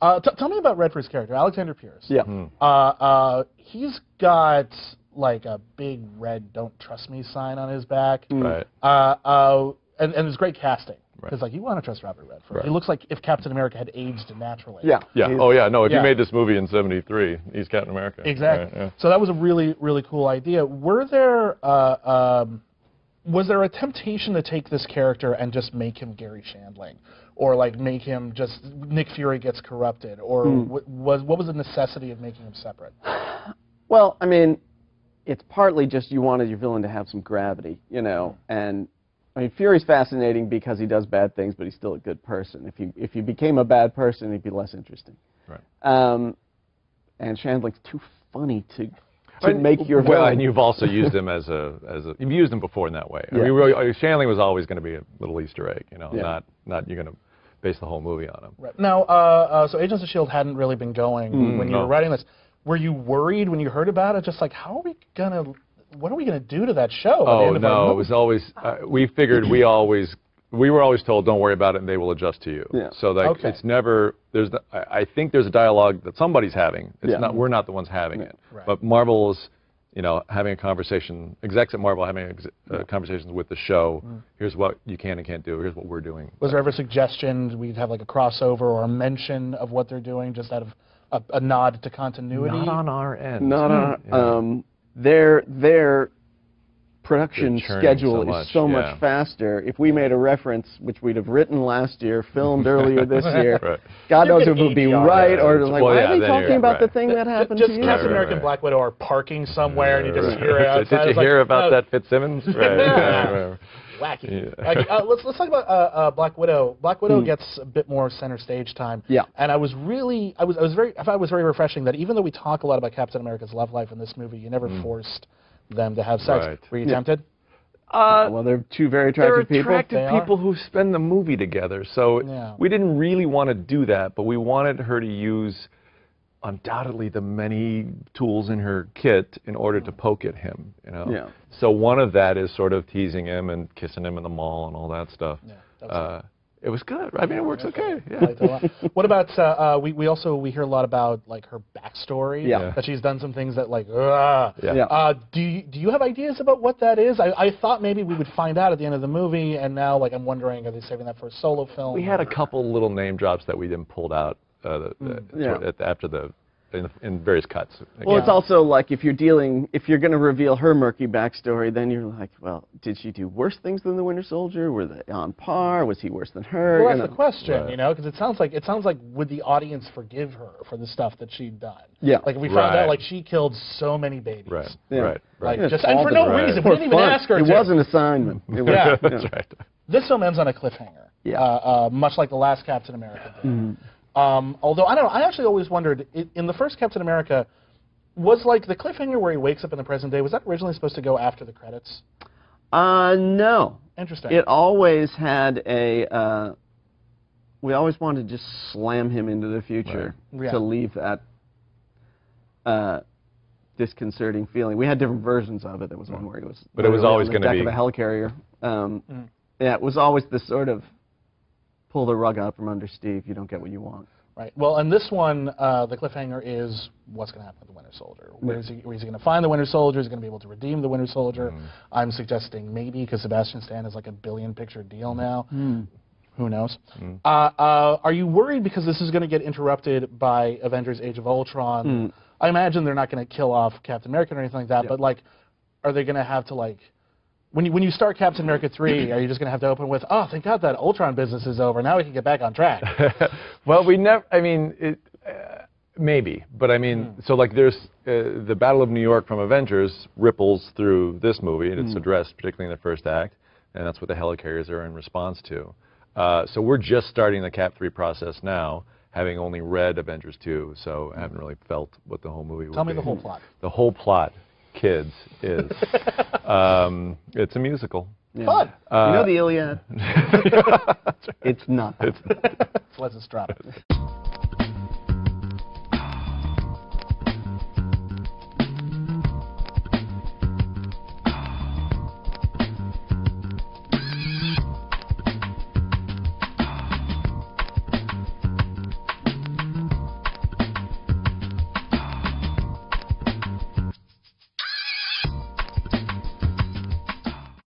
Tell me about Redford's character, Alexander Pierce. Yeah. He's got like a big red "Don't Trust Me" sign on his back. Right. And it's great casting. Because like you want to trust Robert Redford. Right. He looks like if Captain America had aged naturally. Yeah. Yeah. Oh yeah. No. If you made this movie in '73, he's Captain America. Exactly. Right, yeah. So that was a really, really cool idea. Was there a temptation to take this character and just make him Gary Shandling, or like make him just Nick Fury gets corrupted, or what was the necessity of making him separate? Well, I mean, it's partly just you wanted your villain to have some gravity, you know, and. I mean, Fury's fascinating because he does bad things, but he's still a good person. If he became a bad person, he'd be less interesting. Right. And Shandling's too funny to make your villain. Well, and you've also used him as you've used him before in that way. Yeah. I mean, really, Shandling was always going to be a little Easter egg, you know, not you're going to base the whole movie on him. Right. Now, so Agents of S.H.I.E.L.D. hadn't really been going when you were writing this. Were you worried when you heard about it? Just like, what are we going to do to that show? Oh no, it was always we figured we were always told don't worry about it and they will adjust to you. Yeah. So like it's never I think there's a dialogue that somebody's having. It's not we're not the ones having it. Right. But Marvel is having a conversation. Execs at Marvel having conversations with the show. Here's what you can and can't do. Here's what we're doing. Was there ever a suggestion we'd have like a crossover or a mention of what they're doing, just out of a nod to continuity? Not on our end. Not on. Their production schedule is so much faster. If we made a reference, which we'd have written last year, filmed earlier this year, God knows if it would be right, or like, why are they talking about the thing that happened to you? Just Captain America and Black Widow are parking somewhere, and you just hear it outside. Did you hear about that Fitzsimmons? Right. Wacky. Let's talk about Black Widow. Black Widow gets a bit more center stage time. Yeah. And I thought it was very refreshing that even though we talk a lot about Captain America's love life in this movie, you never forced them to have sex. Right. Were you tempted? Well, they're two very attractive people. They're attractive people who spend the movie together. So we didn't really want to do that, but we wanted her to use undoubtedly the many tools in her kit in order to poke at him, you know. Yeah. So one of that is sort of teasing him and kissing him in the mall and all that stuff. Yeah, it was good. I mean, it works okay. Yeah. What about we hear a lot about like her backstory. Yeah. That she's done some things that like. Do you have ideas about what that is? I thought maybe we would find out at the end of the movie, and now like I'm wondering, are they saving that for a solo film? We had a couple little name drops that we then pulled out after in various cuts. Well, it's also like if you're going to reveal her murky backstory, then you're like, well, did she do worse things than the Winter Soldier? Were they on par? Was he worse than her? Well, that's the question, you know, because it sounds like would the audience forgive her for the stuff that she'd done? Yeah. Like if we found out like she killed so many babies. Right. Yeah. Right. Like just and for no reason. We didn't even ask her. It was an assignment. That's right. This film ends on a cliffhanger. Yeah. Much like the last Captain America did. Although, I don't know, I actually always wondered, in the first Captain America, was like the cliffhanger where he wakes up in the present day, was that originally supposed to go after the credits? No. Interesting. It always had we always wanted to just slam him into the future to leave that disconcerting feeling. We had different versions of it. There was one where he was it was always going to be on the deck of a helicarrier. Yeah, it was always this sort of pull the rug out from under Steve, you don't get what you want. Right. Well, and this one, the cliffhanger is what's going to happen with the Winter Soldier. Where is he going to find the Winter Soldier? Is he going to be able to redeem the Winter Soldier? I'm suggesting maybe, because Sebastian Stan has like a $1 billion picture deal now. Who knows? Are you worried because this is going to get interrupted by Avengers Age of Ultron? I imagine they're not going to kill off Captain America or anything like that, but like, are they going to have to like, when you start Captain America 3, are you just going to have to open with, oh, thank God that Ultron business is over. Now we can get back on track. Well, we never, I mean, maybe. But I mean, so like there's the Battle of New York from Avengers ripples through this movie, and it's addressed particularly in the first act, and that's what the helicarriers are in response to. So we're just starting the Cap 3 process now, having only read Avengers 2, so I haven't really felt what the whole movie would be. Tell me the whole plot. The whole plot, kids, is it's a musical. Yeah. Fun. You know the Iliad? Right. It's not. Let's just drop it.